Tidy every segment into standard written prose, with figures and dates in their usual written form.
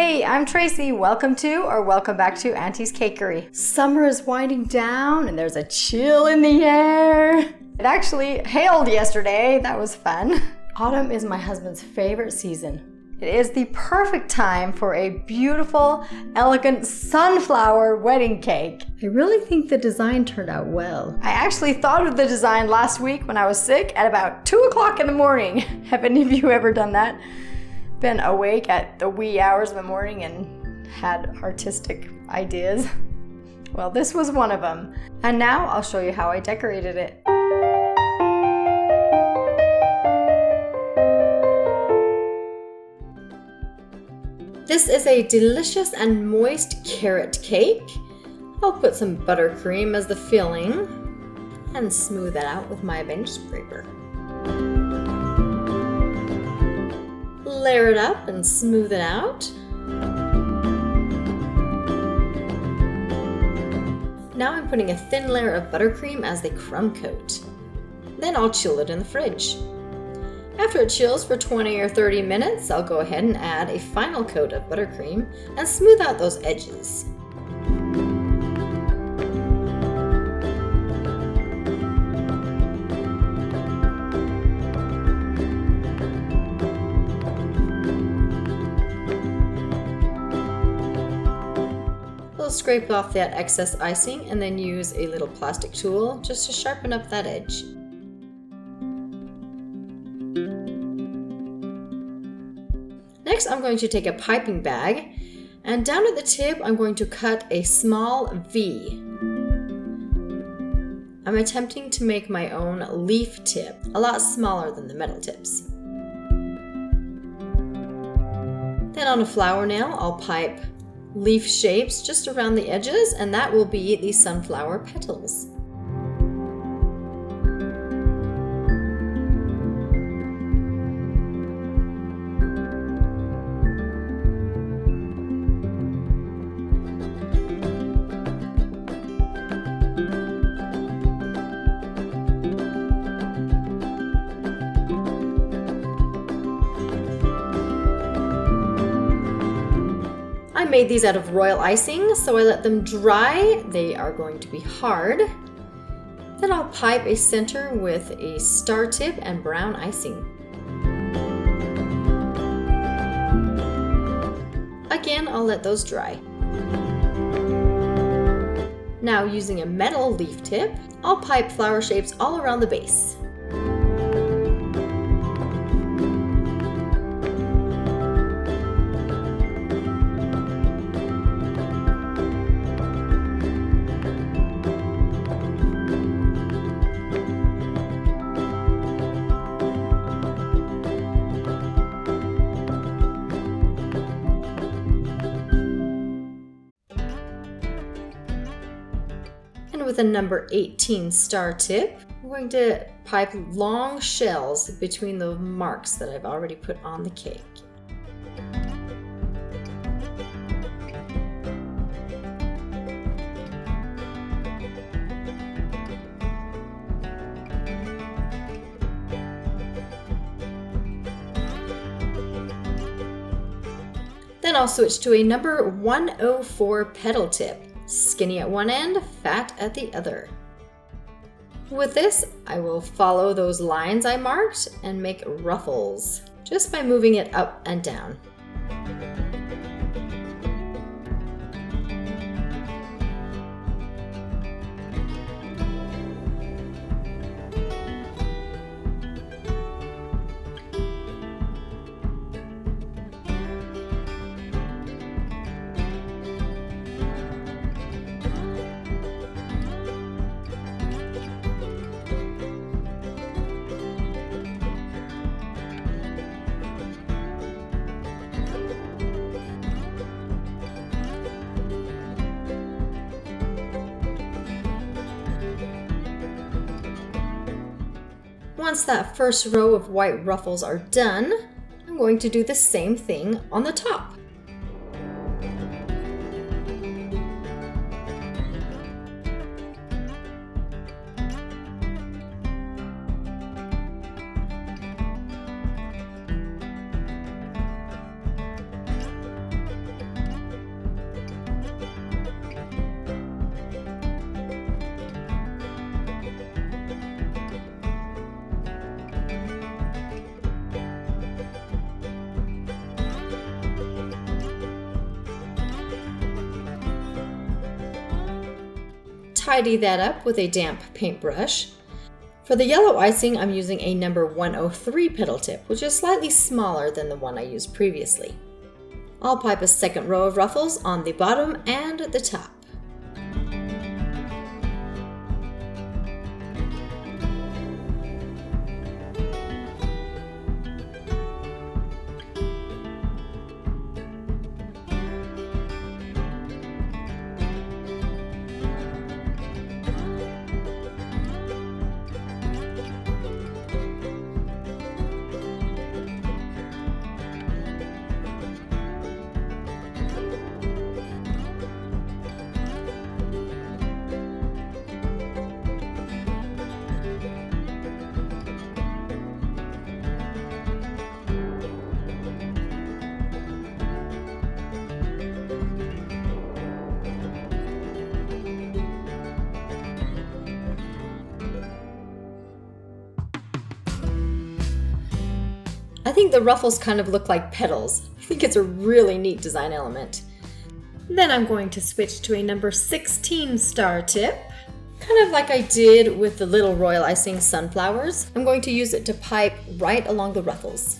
Hey, I'm Tracy. Welcome back to Auntie's Cakery. Summer is winding down and there's a chill in the air. It actually hailed yesterday. That was fun. Autumn is my husband's favorite season. It is the perfect time for a beautiful, elegant sunflower wedding cake. I really think the design turned out well. I actually thought of the design last week when I was sick at about 2 o'clock in the morning. Have any of you ever done that? Been awake at the wee hours of the morning and had artistic ideas? Well, this was one of them. And now I'll show you how I decorated it. This is a delicious and moist carrot cake. I'll put some buttercream as the filling and smooth that out with my bench scraper. Layer it up and smooth it out. Now I'm putting a thin layer of buttercream as the crumb coat. Then I'll chill it in the fridge. After it chills for 20 or 30 minutes, I'll go ahead and add a final coat of buttercream and smooth out those edges. I'll scrape off that excess icing and then use a little plastic tool just to sharpen up that edge. Next, I'm going to take a piping bag and down at the tip, I'm going to cut a small V. I'm attempting to make my own leaf tip, a lot smaller than the metal tips. Then on a flower nail, I'll pipe leaf shapes just around the edges, and that will be the sunflower petals. I made these out of royal icing, so I let them dry. They are going to be hard. Then I'll pipe a center with a star tip and brown icing. Again, I'll let those dry. Now, using a metal leaf tip, I'll pipe flower shapes all around the base. And with a number 18 star tip, I'm going to pipe long shells between the marks that I've already put on the cake. Then I'll switch to a number 104 petal tip. Skinny at one end, fat at the other. With this, I will follow those lines I marked and make ruffles just by moving it up and down. Once that first row of white ruffles are done, I'm going to do the same thing on the top. tidy that up with a damp paintbrush. For the yellow icing, I'm using a number 103 petal tip, which is slightly smaller than the one I used previously. I'll pipe a second row of ruffles on the bottom and the top. I think the ruffles kind of look like petals. I think it's a really neat design element. Then I'm going to switch to a number 16 star tip. Kind of like I did with the little royal icing sunflowers. I'm going to use it to pipe right along the ruffles.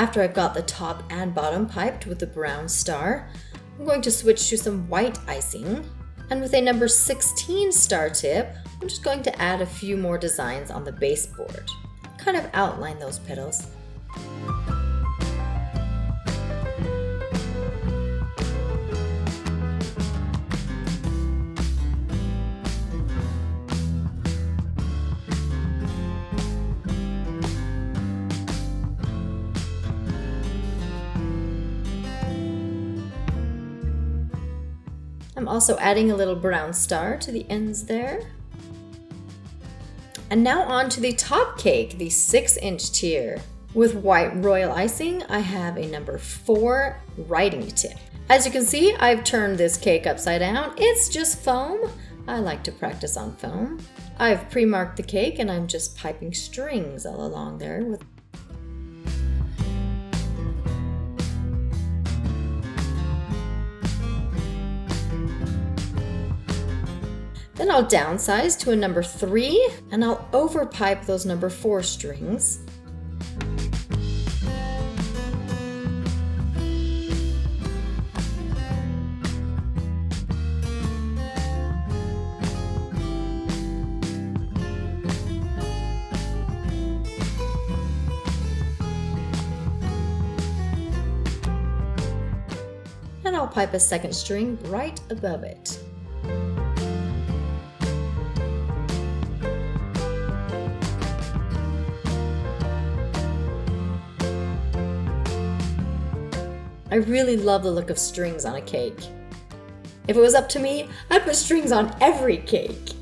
After I've got the top and bottom piped with the brown star, I'm going to switch to some white icing. And with a number 16 star tip, I'm just going to add a few more designs on the baseboard. Kind of outline those petals. I'm also adding a little brown star to the ends there. And now on to the top cake, the 6-inch tier. With white royal icing, I have a number 4 writing tip. As you can see, I've turned this cake upside down. It's just foam. I like to practice on foam. I've pre-marked the cake and I'm just piping strings all along there with Then I'll downsize to a number 3 and I'll overpipe those number 4 strings. And I'll pipe a second string right above it. I really love the look of strings on a cake. If it was up to me, I'd put strings on every cake.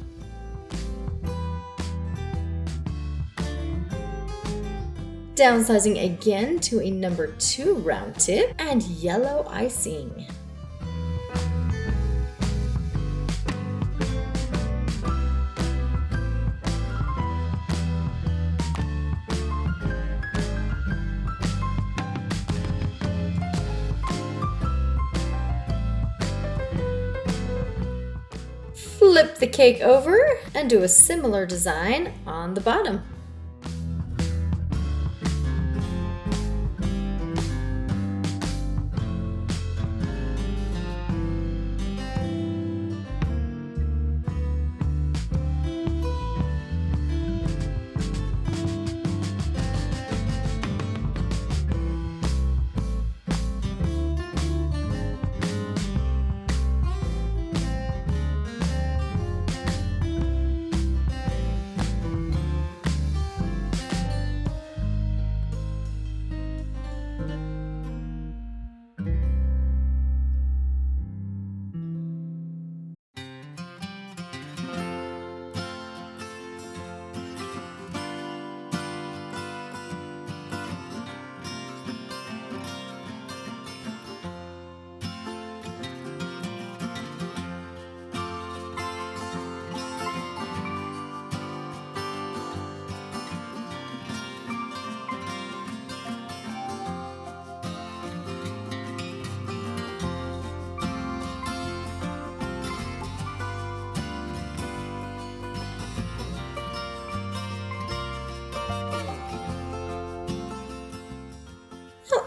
Downsizing again to a number 2 round tip and yellow icing. Flip the cake over and do a similar design on the bottom.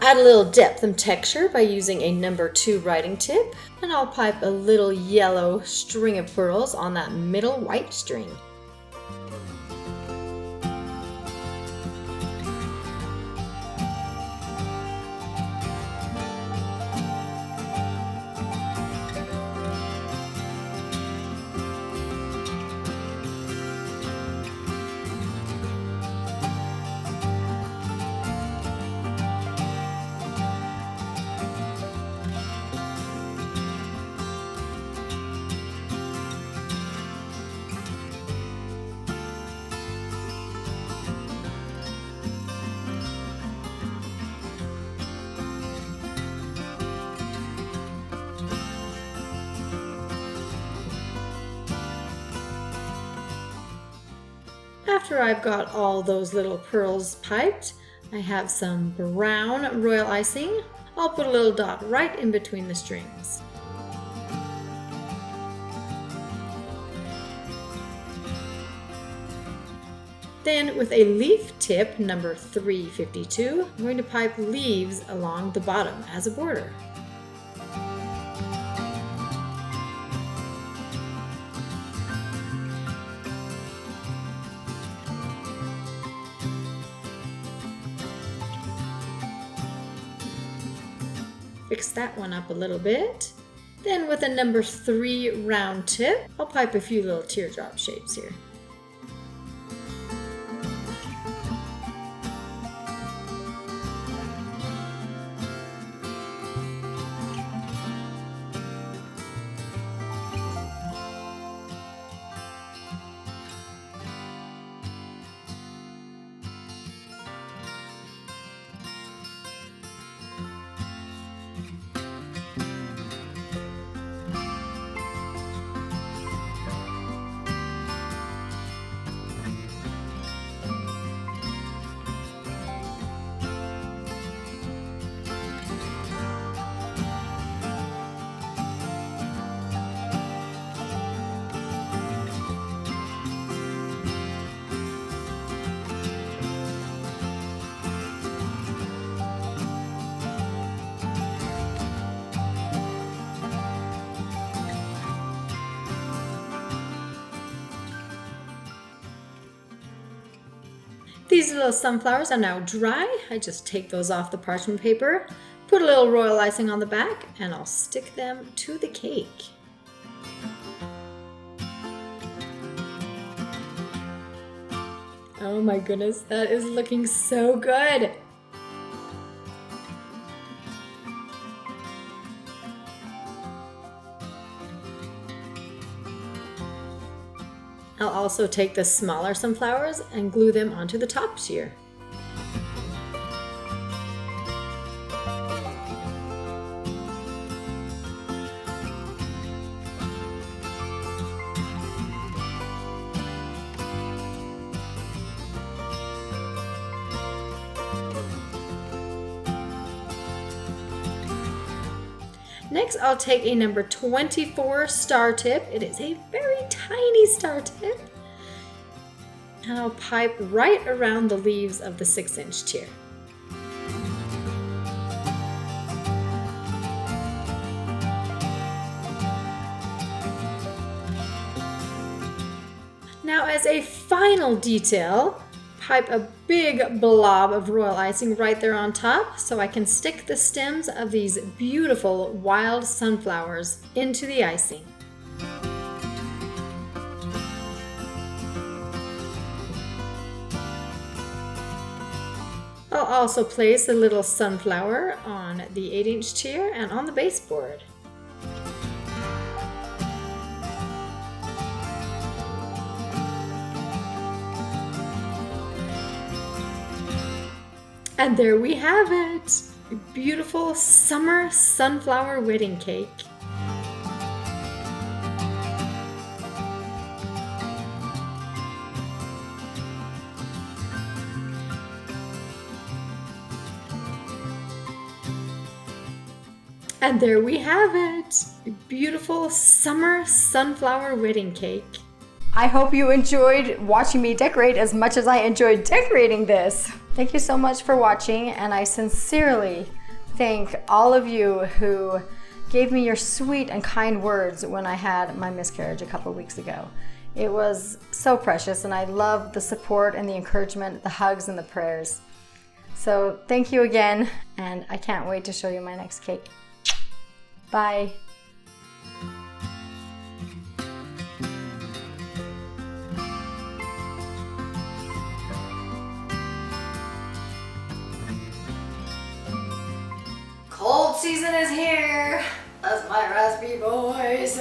add a little depth and texture by using a number 2 writing tip, and I'll pipe a little yellow string of pearls on that middle white string. After I've got all those little pearls piped, I have some brown royal icing. I'll put a little dot right in between the strings. Then with a leaf tip, number 352, I'm going to pipe leaves along the bottom as a border. Fix that one up a little bit. Then with a number 3 round tip, I'll pipe a few little teardrop shapes here. These little sunflowers are now dry. I just take those off the parchment paper, put a little royal icing on the back, and I'll stick them to the cake. Oh my goodness, that is looking so good. I'll also take the smaller sunflowers and glue them onto the tops here. Next, I'll take a number 24 star tip. It is a very tiny star tip. And I'll pipe right around the leaves of the 6-inch tier. Now, as a final detail, pipe a big blob of royal icing right there on top so I can stick the stems of these beautiful wild sunflowers into the icing. I'll also place a little sunflower on the 8-inch tier and on the baseboard. And there we have it, a beautiful summer sunflower wedding cake. And there we have it, a beautiful summer sunflower wedding cake. I hope you enjoyed watching me decorate as much as I enjoyed decorating this. Thank you so much for watching, and I sincerely thank all of you who gave me your sweet and kind words when I had my miscarriage a couple weeks ago. It was so precious, and I love the support and the encouragement, the hugs and the prayers. So thank you again, and I can't wait to show you my next cake. Bye. Cold season is here. That's my raspy boys.